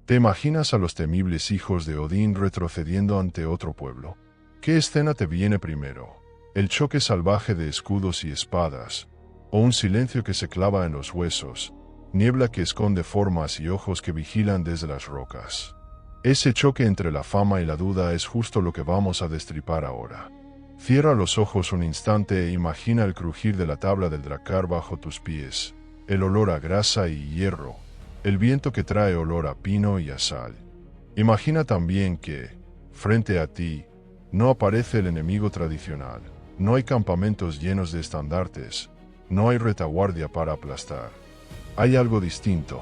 ¿Te imaginas a los temibles hijos de Odín retrocediendo ante otro pueblo? ¿Qué escena te viene primero? ¿El choque salvaje de escudos y espadas? ¿O un silencio que se clava en los huesos? Niebla que esconde formas y ojos que vigilan desde las rocas. Ese choque entre la fama y la duda es justo lo que vamos a destripar ahora. Cierra los ojos un instante e imagina el crujir de la tabla del dracar bajo tus pies, el olor a grasa y hierro, el viento que trae olor a pino y a sal. Imagina también que, frente a ti, no aparece el enemigo tradicional, no hay campamentos llenos de estandartes, no hay retaguardia para aplastar. Hay algo distinto,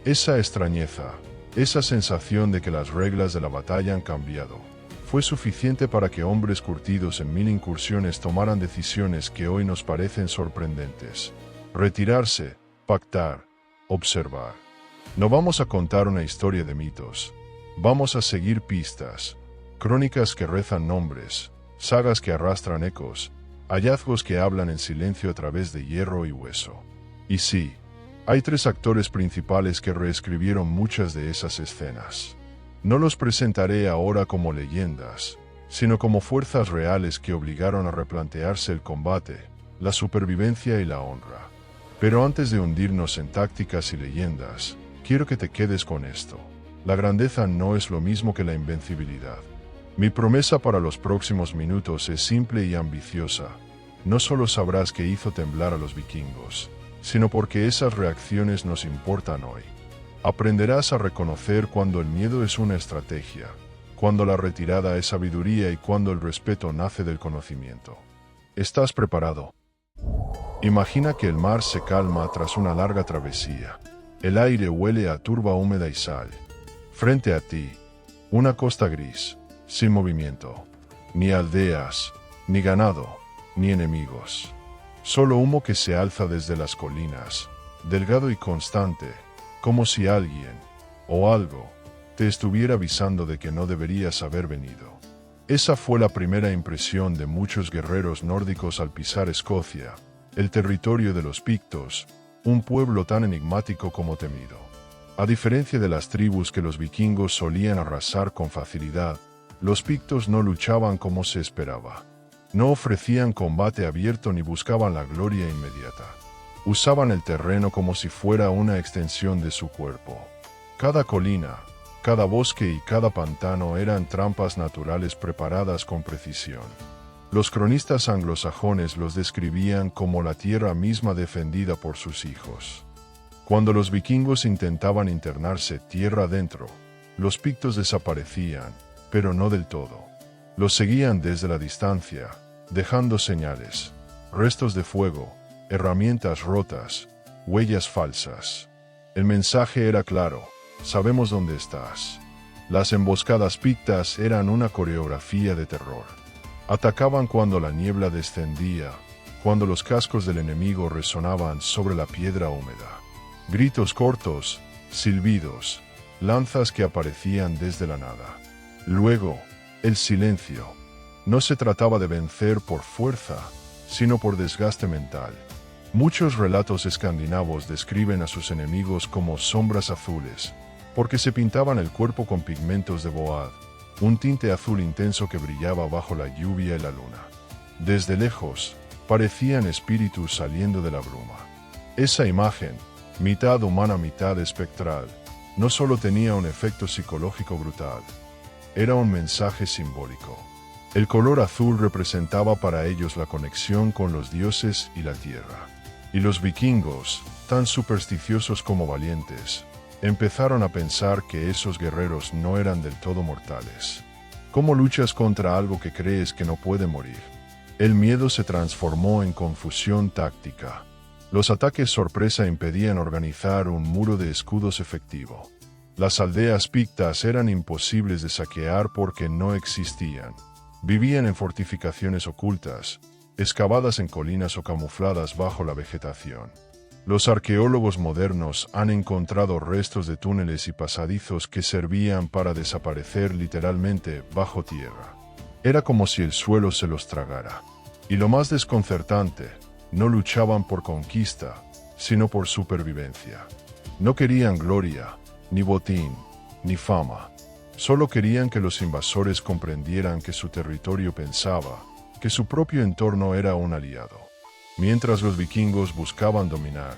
esa extrañeza, esa sensación de que las reglas de la batalla han cambiado. Fue suficiente para que hombres curtidos en 1000 incursiones tomaran decisiones que hoy nos parecen sorprendentes. Retirarse, pactar, observar. No vamos a contar una historia de mitos. Vamos a seguir pistas, crónicas que rezan nombres, sagas que arrastran ecos, hallazgos que hablan en silencio a través de hierro y hueso. Y sí, hay 3 actores principales que reescribieron muchas de esas escenas. No los presentaré ahora como leyendas, sino como fuerzas reales que obligaron a replantearse el combate, la supervivencia y la honra. Pero antes de hundirnos en tácticas y leyendas, quiero que te quedes con esto. La grandeza no es lo mismo que la invencibilidad. Mi promesa para los próximos minutos es simple y ambiciosa. No solo sabrás qué hizo temblar a los vikingos, sino porque esas reacciones nos importan hoy. Aprenderás a reconocer cuando el miedo es una estrategia, cuando la retirada es sabiduría y cuando el respeto nace del conocimiento. ¿Estás preparado? Imagina que el mar se calma tras una larga travesía. El aire huele a turba húmeda y sal. Frente a ti, una costa gris, sin movimiento. Ni aldeas, ni ganado, ni enemigos. Solo humo que se alza desde las colinas, delgado y constante, como si alguien, o algo, te estuviera avisando de que no deberías haber venido. Esa fue la primera impresión de muchos guerreros nórdicos al pisar Escocia, el territorio de los pictos, un pueblo tan enigmático como temido. A diferencia de las tribus que los vikingos solían arrasar con facilidad, los pictos no luchaban como se esperaba. No ofrecían combate abierto ni buscaban la gloria inmediata. Usaban el terreno como si fuera una extensión de su cuerpo. Cada colina, cada bosque y cada pantano eran trampas naturales preparadas con precisión. Los cronistas anglosajones los describían como la tierra misma defendida por sus hijos. Cuando los vikingos intentaban internarse tierra adentro, los pictos desaparecían, pero no del todo. Los seguían desde la distancia, dejando señales, restos de fuego, herramientas rotas, huellas falsas. El mensaje era claro: sabemos dónde estás. Las emboscadas pictas eran una coreografía de terror. Atacaban cuando la niebla descendía, cuando los cascos del enemigo resonaban sobre la piedra húmeda. Gritos cortos, silbidos, lanzas que aparecían desde la nada. Luego, el silencio. No se trataba de vencer por fuerza, sino por desgaste mental. Muchos relatos escandinavos describen a sus enemigos como sombras azules, porque se pintaban el cuerpo con pigmentos de boad, un tinte azul intenso que brillaba bajo la lluvia y la luna. Desde lejos, parecían espíritus saliendo de la bruma. Esa imagen, mitad humana, mitad espectral, no solo tenía un efecto psicológico brutal, era un mensaje simbólico. El color azul representaba para ellos la conexión con los dioses y la tierra. Y los vikingos, tan supersticiosos como valientes, empezaron a pensar que esos guerreros no eran del todo mortales. ¿Cómo luchas contra algo que crees que no puede morir? El miedo se transformó en confusión táctica. Los ataques sorpresa impedían organizar un muro de escudos efectivo. Las aldeas pictas eran imposibles de saquear porque no existían. Vivían en fortificaciones ocultas, excavadas en colinas o camufladas bajo la vegetación. Los arqueólogos modernos han encontrado restos de túneles y pasadizos que servían para desaparecer literalmente bajo tierra. Era como si el suelo se los tragara. Y lo más desconcertante, no luchaban por conquista, sino por supervivencia. No querían gloria, ni botín, ni fama. Solo querían que los invasores comprendieran que su territorio pensaba, que su propio entorno era un aliado. Mientras los vikingos buscaban dominar,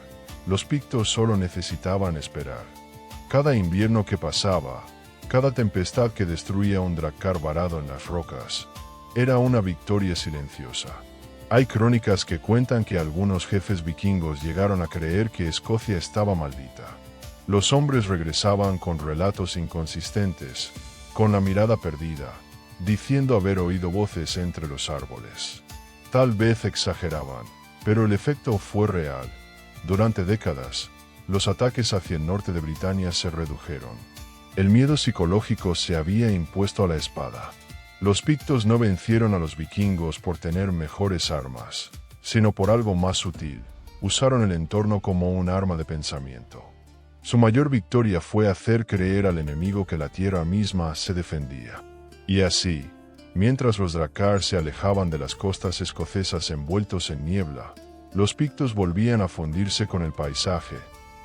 los pictos solo necesitaban esperar. Cada invierno que pasaba, cada tempestad que destruía un drakkar varado en las rocas, era una victoria silenciosa. Hay crónicas que cuentan que algunos jefes vikingos llegaron a creer que Escocia estaba maldita. Los hombres regresaban con relatos inconsistentes, con la mirada perdida, diciendo haber oído voces entre los árboles. Tal vez exageraban, pero el efecto fue real. Durante décadas, los ataques hacia el norte de Britania se redujeron. El miedo psicológico se había impuesto a la espada. Los pictos no vencieron a los vikingos por tener mejores armas, sino por algo más sutil. Usaron el entorno como un arma de pensamiento. Su mayor victoria fue hacer creer al enemigo que la tierra misma se defendía. Y así, mientras los drakkar se alejaban de las costas escocesas envueltos en niebla, los pictos volvían a fundirse con el paisaje,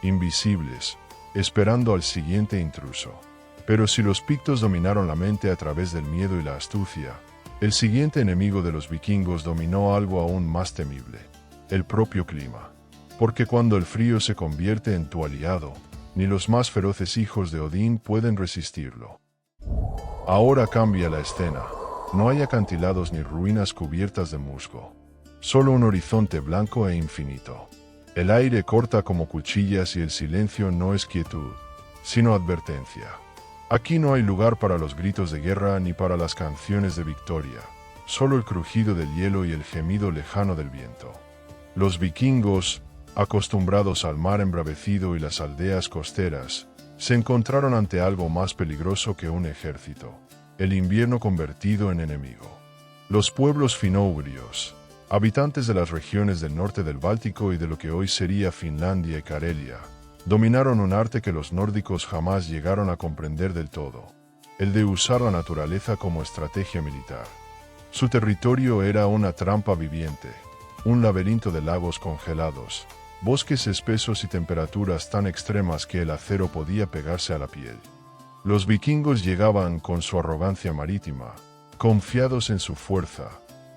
invisibles, esperando al siguiente intruso. Pero si los pictos dominaron la mente a través del miedo y la astucia, el siguiente enemigo de los vikingos dominó algo aún más temible: el propio clima. Porque cuando el frío se convierte en tu aliado, ni los más feroces hijos de Odín pueden resistirlo. Ahora cambia la escena. No hay acantilados ni ruinas cubiertas de musgo. Solo un horizonte blanco e infinito. El aire corta como cuchillas y el silencio no es quietud, sino advertencia. Aquí no hay lugar para los gritos de guerra ni para las canciones de victoria, solo el crujido del hielo y el gemido lejano del viento. Los vikingos, acostumbrados al mar embravecido y las aldeas costeras, se encontraron ante algo más peligroso que un ejército: el invierno convertido en enemigo. Los pueblos finnougrios, habitantes de las regiones del norte del Báltico y de lo que hoy sería Finlandia y Karelia, dominaron un arte que los nórdicos jamás llegaron a comprender del todo: el de usar la naturaleza como estrategia militar. Su territorio era una trampa viviente, un laberinto de lagos congelados, bosques espesos y temperaturas tan extremas que el acero podía pegarse a la piel. Los vikingos llegaban con su arrogancia marítima, confiados en su fuerza,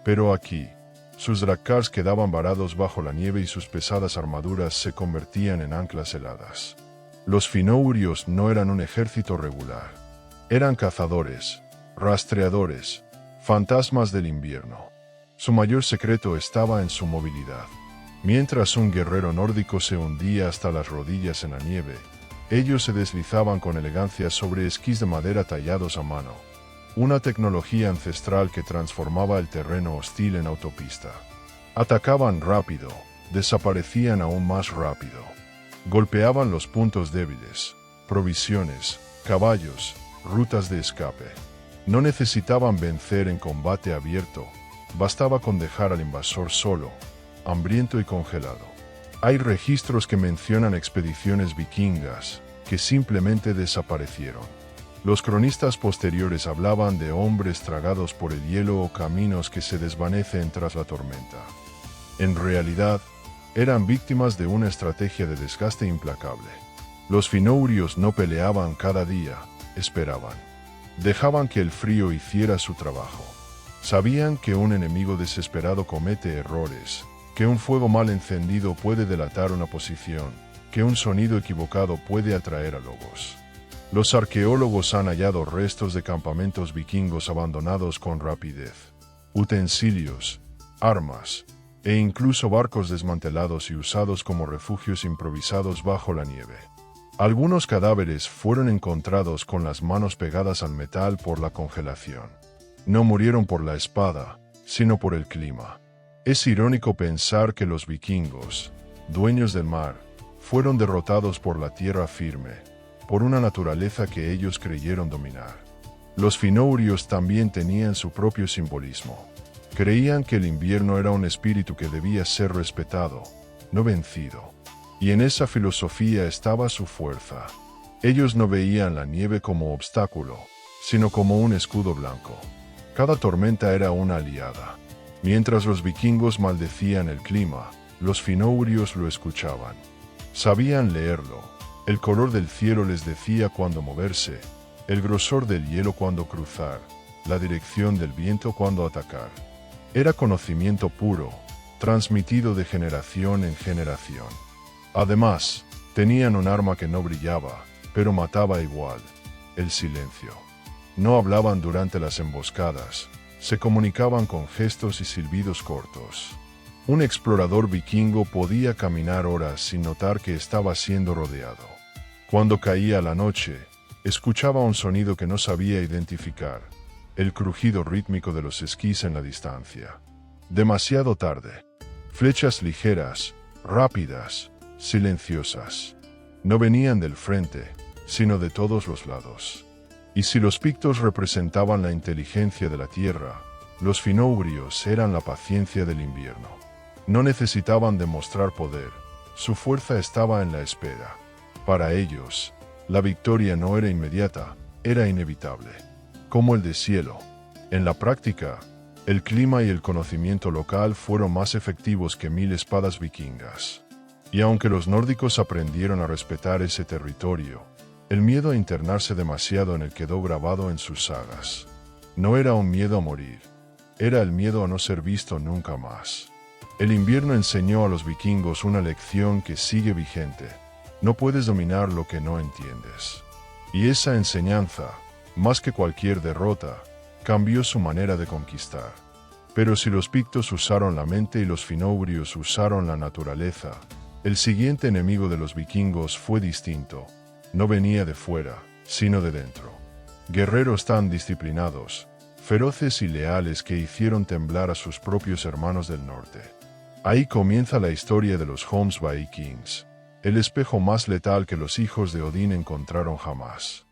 pero aquí, sus drakkars quedaban varados bajo la nieve y sus pesadas armaduras se convertían en anclas heladas. Los finnougrios no eran un ejército regular. Eran cazadores, rastreadores, fantasmas del invierno. Su mayor secreto estaba en su movilidad. Mientras un guerrero nórdico se hundía hasta las rodillas en la nieve, ellos se deslizaban con elegancia sobre esquís de madera tallados a mano. Una tecnología ancestral que transformaba el terreno hostil en autopista. Atacaban rápido, desaparecían aún más rápido. Golpeaban los puntos débiles, provisiones, caballos, rutas de escape. No necesitaban vencer en combate abierto, bastaba con dejar al invasor solo, hambriento y congelado. Hay registros que mencionan expediciones vikingas que simplemente desaparecieron. Los cronistas posteriores hablaban de hombres tragados por el hielo o caminos que se desvanecen tras la tormenta. En realidad, eran víctimas de una estrategia de desgaste implacable. Los finnougrios no peleaban cada día, esperaban. Dejaban que el frío hiciera su trabajo. Sabían que un enemigo desesperado comete errores, que un fuego mal encendido puede delatar una posición, que un sonido equivocado puede atraer a lobos. Los arqueólogos han hallado restos de campamentos vikingos abandonados con rapidez, utensilios, armas, e incluso barcos desmantelados y usados como refugios improvisados bajo la nieve. Algunos cadáveres fueron encontrados con las manos pegadas al metal por la congelación. No murieron por la espada, sino por el clima. Es irónico pensar que los vikingos, dueños del mar, fueron derrotados por la tierra firme, por una naturaleza que ellos creyeron dominar. Los finnougrios también tenían su propio simbolismo. Creían que el invierno era un espíritu que debía ser respetado, no vencido. Y en esa filosofía estaba su fuerza. Ellos no veían la nieve como obstáculo, sino como un escudo blanco. Cada tormenta era una aliada. Mientras los vikingos maldecían el clima, los finnougrios lo escuchaban. Sabían leerlo. El color del cielo les decía cuándo moverse, el grosor del hielo cuándo cruzar, la dirección del viento cuándo atacar. Era conocimiento puro, transmitido de generación en generación. Además, tenían un arma que no brillaba, pero mataba igual: el silencio. No hablaban durante las emboscadas, se comunicaban con gestos y silbidos cortos. Un explorador vikingo podía caminar horas sin notar que estaba siendo rodeado. Cuando caía la noche, escuchaba un sonido que no sabía identificar: el crujido rítmico de los esquís en la distancia. Demasiado tarde. Flechas ligeras, rápidas, silenciosas. No venían del frente, sino de todos los lados. Y si los pictos representaban la inteligencia de la tierra, los finoubrios eran la paciencia del invierno. No necesitaban demostrar poder, su fuerza estaba en la espera. Para ellos, la victoria no era inmediata, era inevitable. Como el deshielo. En la práctica, el clima y el conocimiento local fueron más efectivos que 1000 espadas vikingas. Y aunque los nórdicos aprendieron a respetar ese territorio, el miedo a internarse demasiado en él quedó grabado en sus sagas. No era un miedo a morir, era el miedo a no ser visto nunca más. El invierno enseñó a los vikingos una lección que sigue vigente: no puedes dominar lo que no entiendes. Y esa enseñanza, más que cualquier derrota, cambió su manera de conquistar. Pero si los pictos usaron la mente y los finoubrios usaron la naturaleza, el siguiente enemigo de los vikingos fue distinto. No venía de fuera, sino de dentro. Guerreros tan disciplinados, feroces y leales que hicieron temblar a sus propios hermanos del norte. Ahí comienza la historia de los Vikings, el espejo más letal que los hijos de Odín encontraron jamás.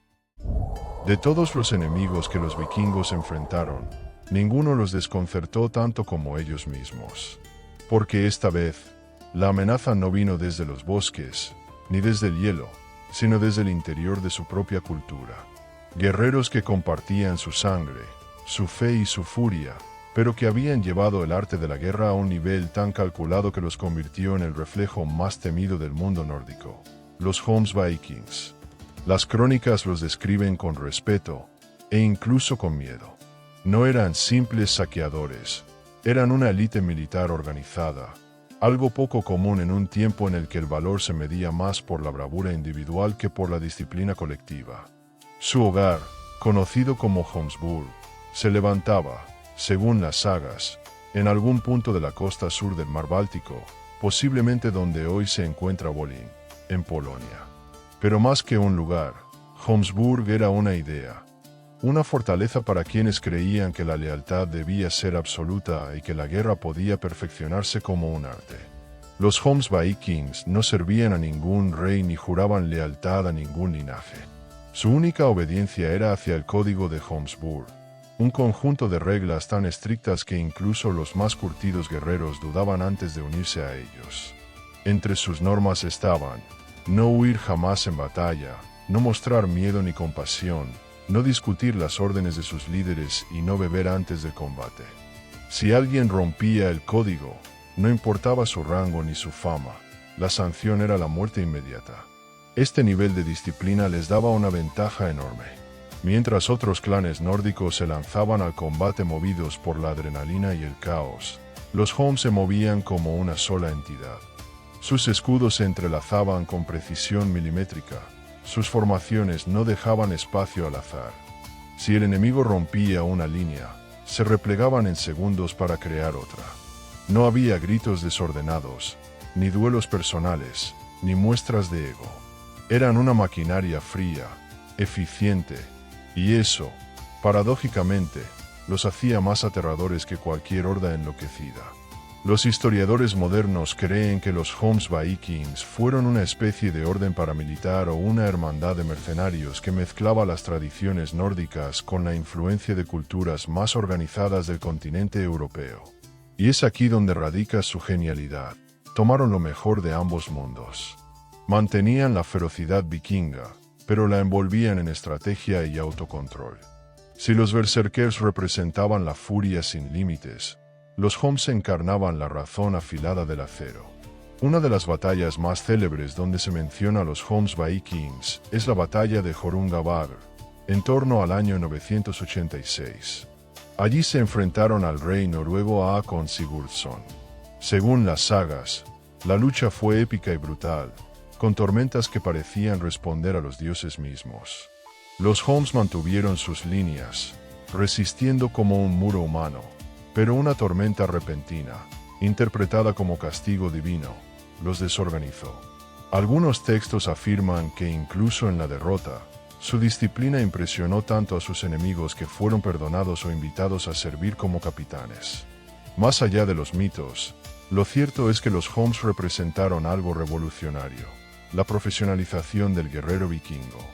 De todos los enemigos que los vikingos enfrentaron, ninguno los desconcertó tanto como ellos mismos. Porque esta vez, la amenaza no vino desde los bosques, ni desde el hielo, sino desde el interior de su propia cultura. Guerreros que compartían su sangre, su fe y su furia, pero que habían llevado el arte de la guerra a un nivel tan calculado que los convirtió en el reflejo más temido del mundo nórdico: los Vikings. Las crónicas los describen con respeto, e incluso con miedo. No eran simples saqueadores, eran una élite militar organizada, algo poco común en un tiempo en el que el valor se medía más por la bravura individual que por la disciplina colectiva. Su hogar, conocido como Homsburg, se levantaba, según las sagas, en algún punto de la costa sur del mar Báltico, posiblemente donde hoy se encuentra Volyn, en Polonia. Pero más que un lugar, Homsburg era una idea. Una fortaleza para quienes creían que la lealtad debía ser absoluta y que la guerra podía perfeccionarse como un arte. Los Vikings no servían a ningún rey ni juraban lealtad a ningún linaje. Su única obediencia era hacia el código de Homsburg, un conjunto de reglas tan estrictas que incluso los más curtidos guerreros dudaban antes de unirse a ellos. Entre sus normas estaban: no huir jamás en batalla, no mostrar miedo ni compasión, no discutir las órdenes de sus líderes y no beber antes del combate. Si alguien rompía el código, no importaba su rango ni su fama, la sanción era la muerte inmediata. Este nivel de disciplina les daba una ventaja enorme. Mientras otros clanes nórdicos se lanzaban al combate movidos por la adrenalina y el caos, los se movían como una sola entidad. Sus escudos se entrelazaban con precisión milimétrica. Sus formaciones no dejaban espacio al azar. Si el enemigo rompía una línea, se replegaban en segundos para crear otra. No había gritos desordenados, ni duelos personales, ni muestras de ego. Eran una maquinaria fría, eficiente, y eso, paradójicamente, los hacía más aterradores que cualquier horda enloquecida. Los historiadores modernos creen que los Vikings fueron una especie de orden paramilitar o una hermandad de mercenarios que mezclaba las tradiciones nórdicas con la influencia de culturas más organizadas del continente europeo. Y es aquí donde radica su genialidad. Tomaron lo mejor de ambos mundos. Mantenían la ferocidad vikinga, pero la envolvían en estrategia y autocontrol. Si los berserkers representaban la furia sin límites, los encarnaban la razón afilada del acero. Una de las batallas más célebres donde se menciona a los Homs Vikings es la batalla de Hjörungavágr, en torno al año 986. Allí se enfrentaron al rey noruego Håkon Sigurdsson. Según las sagas, la lucha fue épica y brutal, con tormentas que parecían responder a los dioses mismos. Los Homs mantuvieron sus líneas, resistiendo como un muro humano, pero una tormenta repentina, interpretada como castigo divino, los desorganizó. Algunos textos afirman que incluso en la derrota, su disciplina impresionó tanto a sus enemigos que fueron perdonados o invitados a servir como capitanes. Más allá de los mitos, lo cierto es que los Homs representaron algo revolucionario, la profesionalización del guerrero vikingo.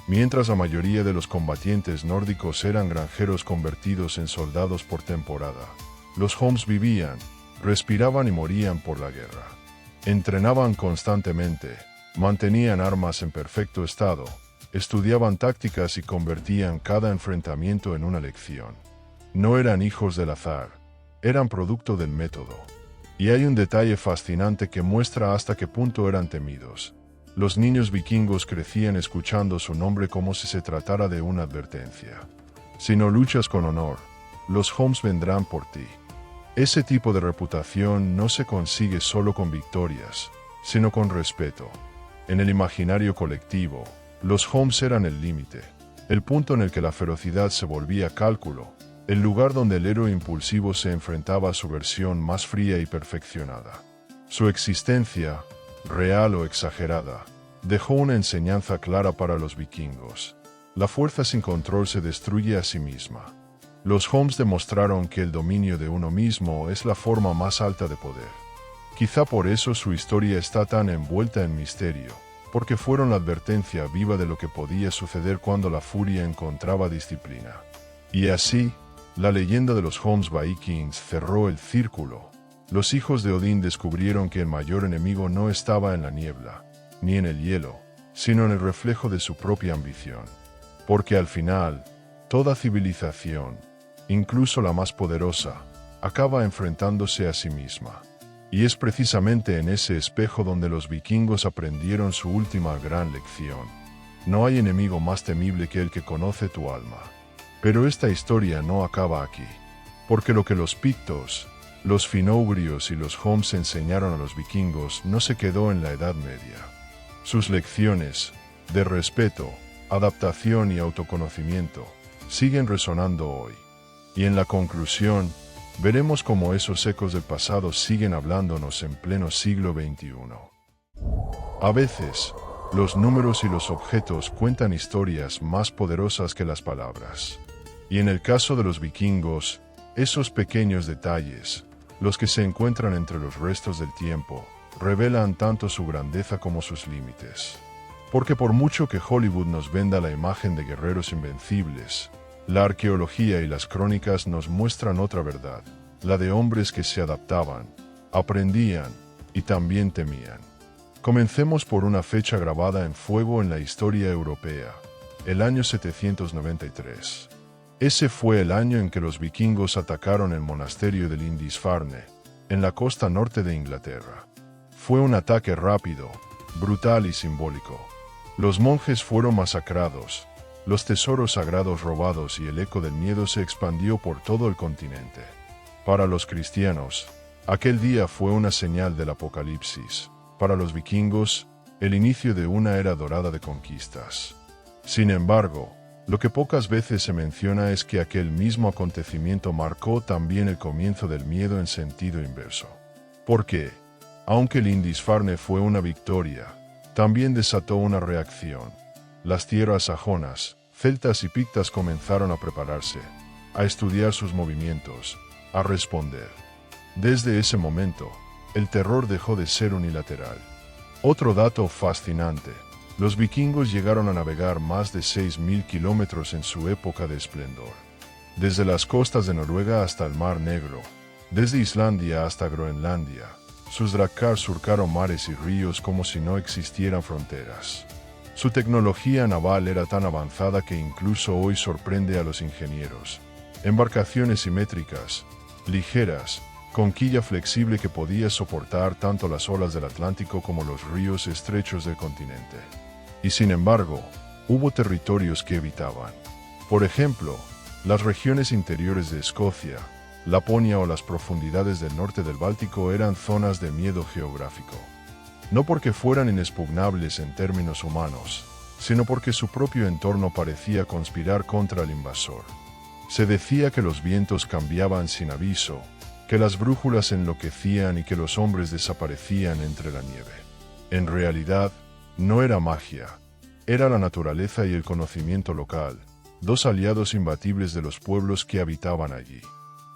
Mientras la mayoría de los combatientes nórdicos eran granjeros convertidos en soldados por temporada, los Homs vivían, respiraban y morían por la guerra. Entrenaban constantemente, mantenían armas en perfecto estado, estudiaban tácticas y convertían cada enfrentamiento en una lección. No eran hijos del azar, eran producto del método. Y hay un detalle fascinante que muestra hasta qué punto eran temidos. Los niños vikingos crecían escuchando su nombre como si se tratara de una advertencia. Si no luchas con honor, los Homs vendrán por ti. Ese tipo de reputación no se consigue solo con victorias, sino con respeto. En el imaginario colectivo, los Homs eran el límite, el punto en el que la ferocidad se volvía cálculo, el lugar donde el héroe impulsivo se enfrentaba a su versión más fría y perfeccionada. Su existencia, real o exagerada, dejó una enseñanza clara para los vikingos. La fuerza sin control se destruye a sí misma. Los Homs demostraron que el dominio de uno mismo es la forma más alta de poder. Quizá por eso su historia está tan envuelta en misterio, porque fueron la advertencia viva de lo que podía suceder cuando la furia encontraba disciplina. Y así, la leyenda de los Homs Vikings cerró el círculo. Los hijos de Odín descubrieron que el mayor enemigo no estaba en la niebla, ni en el hielo, sino en el reflejo de su propia ambición. Porque al final, toda civilización, incluso la más poderosa, acaba enfrentándose a sí misma. Y es precisamente en ese espejo donde los vikingos aprendieron su última gran lección. No hay enemigo más temible que el que conoce tu alma. Pero esta historia no acaba aquí. Porque lo que los pictos, los finoubrios y los Homs enseñaron a los vikingos no se quedó en la Edad Media. Sus lecciones, de respeto, adaptación y autoconocimiento, siguen resonando hoy. Y en la conclusión, veremos cómo esos ecos del pasado siguen hablándonos en pleno siglo XXI. A veces, los números y los objetos cuentan historias más poderosas que las palabras. Y en el caso de los vikingos, esos pequeños detalles, los que se encuentran entre los restos del tiempo, revelan tanto su grandeza como sus límites. Porque por mucho que Hollywood nos venda la imagen de guerreros invencibles, la arqueología y las crónicas nos muestran otra verdad, la de hombres que se adaptaban, aprendían y también temían. Comencemos por una fecha grabada en fuego en la historia europea, el año 793. Ese fue el año en que los vikingos atacaron el monasterio de Lindisfarne, en la costa norte de Inglaterra. Fue un ataque rápido, brutal y simbólico. Los monjes fueron masacrados, los tesoros sagrados robados y el eco del miedo se expandió por todo el continente. Para los cristianos, aquel día fue una señal del apocalipsis. Para los vikingos, el inicio de una era dorada de conquistas. Sin embargo, lo que pocas veces se menciona es que aquel mismo acontecimiento marcó también el comienzo del miedo en sentido inverso. Porque, aunque Lindisfarne fue una victoria, también desató una reacción. Las tierras sajonas, celtas y pictas comenzaron a prepararse, a estudiar sus movimientos, a responder. Desde ese momento, el terror dejó de ser unilateral. Otro dato fascinante: los vikingos llegaron a navegar más de 6.000 kilómetros en su época de esplendor. Desde las costas de Noruega hasta el Mar Negro, desde Islandia hasta Groenlandia, sus drakkar surcaron mares y ríos como si no existieran fronteras. Su tecnología naval era tan avanzada que incluso hoy sorprende a los ingenieros. Embarcaciones simétricas, ligeras, con quilla flexible que podía soportar tanto las olas del Atlántico como los ríos estrechos del continente. Y sin embargo, hubo territorios que evitaban. Por ejemplo, las regiones interiores de Escocia, Laponia o las profundidades del norte del Báltico eran zonas de miedo geográfico. No porque fueran inexpugnables en términos humanos, sino porque su propio entorno parecía conspirar contra el invasor. Se decía que los vientos cambiaban sin aviso, que las brújulas enloquecían y que los hombres desaparecían entre la nieve. En realidad, no era magia, era la naturaleza y el conocimiento local, dos aliados imbatibles de los pueblos que habitaban allí.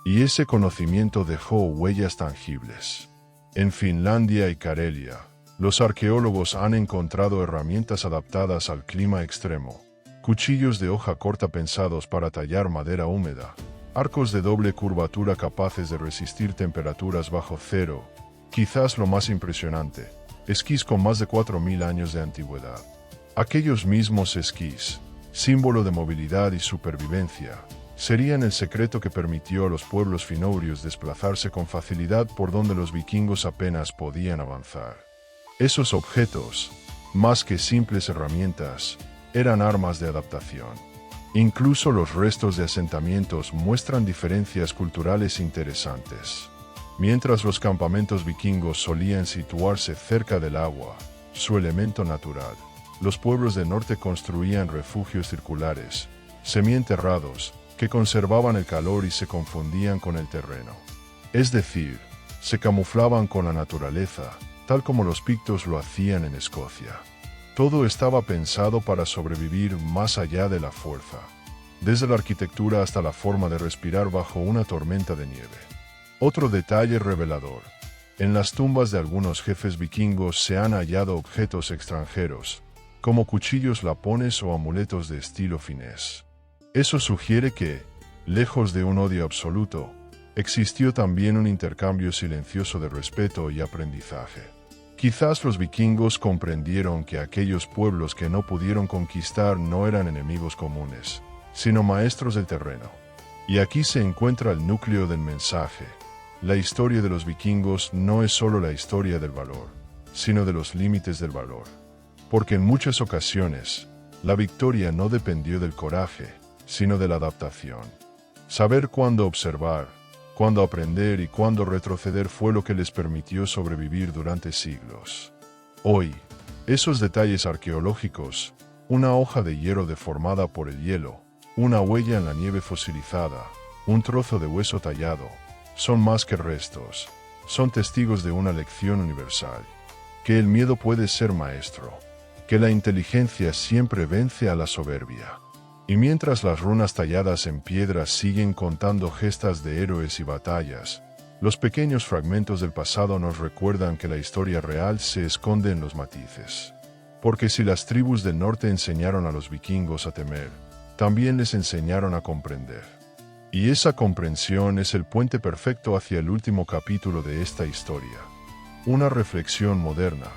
Y ese conocimiento dejó huellas tangibles. En Finlandia y Karelia, los arqueólogos han encontrado herramientas adaptadas al clima extremo, cuchillos de hoja corta pensados para tallar madera húmeda, arcos de doble curvatura capaces de resistir temperaturas bajo cero, quizás lo más impresionante, esquís con más de 4000 años de antigüedad. Aquellos mismos esquís, símbolo de movilidad y supervivencia, serían el secreto que permitió a los pueblos finourios desplazarse con facilidad por donde los vikingos apenas podían avanzar. Esos objetos, más que simples herramientas, eran armas de adaptación. Incluso los restos de asentamientos muestran diferencias culturales interesantes. Mientras los campamentos vikingos solían situarse cerca del agua, su elemento natural, los pueblos del norte construían refugios circulares, semienterrados, que conservaban el calor y se confundían con el terreno. Es decir, se camuflaban con la naturaleza, tal como los pictos lo hacían en Escocia. Todo estaba pensado para sobrevivir más allá de la fuerza, desde la arquitectura hasta la forma de respirar bajo una tormenta de nieve. Otro detalle revelador: en las tumbas de algunos jefes vikingos se han hallado objetos extranjeros, como cuchillos lapones o amuletos de estilo finés. Eso sugiere que, lejos de un odio absoluto, existió también un intercambio silencioso de respeto y aprendizaje. Quizás los vikingos comprendieron que aquellos pueblos que no pudieron conquistar no eran enemigos comunes, sino maestros del terreno. Y aquí se encuentra el núcleo del mensaje. La historia de los vikingos no es solo la historia del valor, sino de los límites del valor. Porque en muchas ocasiones, la victoria no dependió del coraje, sino de la adaptación. Saber cuándo observar, cuándo aprender y cuándo retroceder fue lo que les permitió sobrevivir durante siglos. Hoy, esos detalles arqueológicos, una hoja de hierro deformada por el hielo, una huella en la nieve fosilizada, un trozo de hueso tallado, son más que restos, son testigos de una lección universal. Que el miedo puede ser maestro, que la inteligencia siempre vence a la soberbia. Y mientras las runas talladas en piedra siguen contando gestas de héroes y batallas, los pequeños fragmentos del pasado nos recuerdan que la historia real se esconde en los matices. Porque si las tribus del norte enseñaron a los vikingos a temer, también les enseñaron a comprender. Y esa comprensión es el puente perfecto hacia el último capítulo de esta historia. Una reflexión moderna,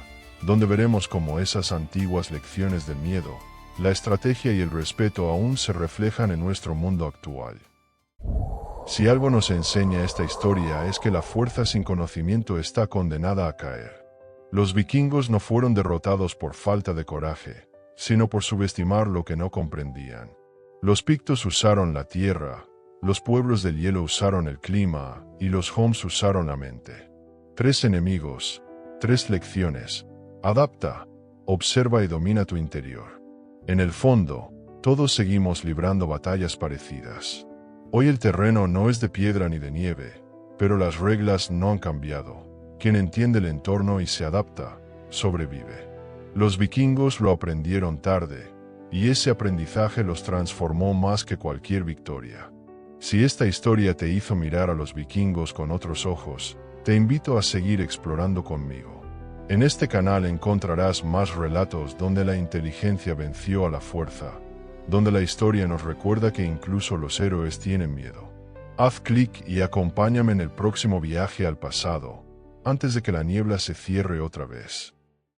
donde veremos cómo esas antiguas lecciones del miedo, la estrategia y el respeto aún se reflejan en nuestro mundo actual. Si algo nos enseña esta historia es que la fuerza sin conocimiento está condenada a caer. Los vikingos no fueron derrotados por falta de coraje, sino por subestimar lo que no comprendían. Los pictos usaron la tierra, los pueblos del hielo usaron el clima, y los homs usaron la mente. 3 enemigos, 3 lecciones. Adapta, observa y domina tu interior. En el fondo, todos seguimos librando batallas parecidas. Hoy el terreno no es de piedra ni de nieve, pero las reglas no han cambiado. Quien entiende el entorno y se adapta, sobrevive. Los vikingos lo aprendieron tarde, y ese aprendizaje los transformó más que cualquier victoria. Si esta historia te hizo mirar a los vikingos con otros ojos, te invito a seguir explorando conmigo. En este canal encontrarás más relatos donde la inteligencia venció a la fuerza, donde la historia nos recuerda que incluso los héroes tienen miedo. Haz clic y acompáñame en el próximo viaje al pasado, antes de que la niebla se cierre otra vez.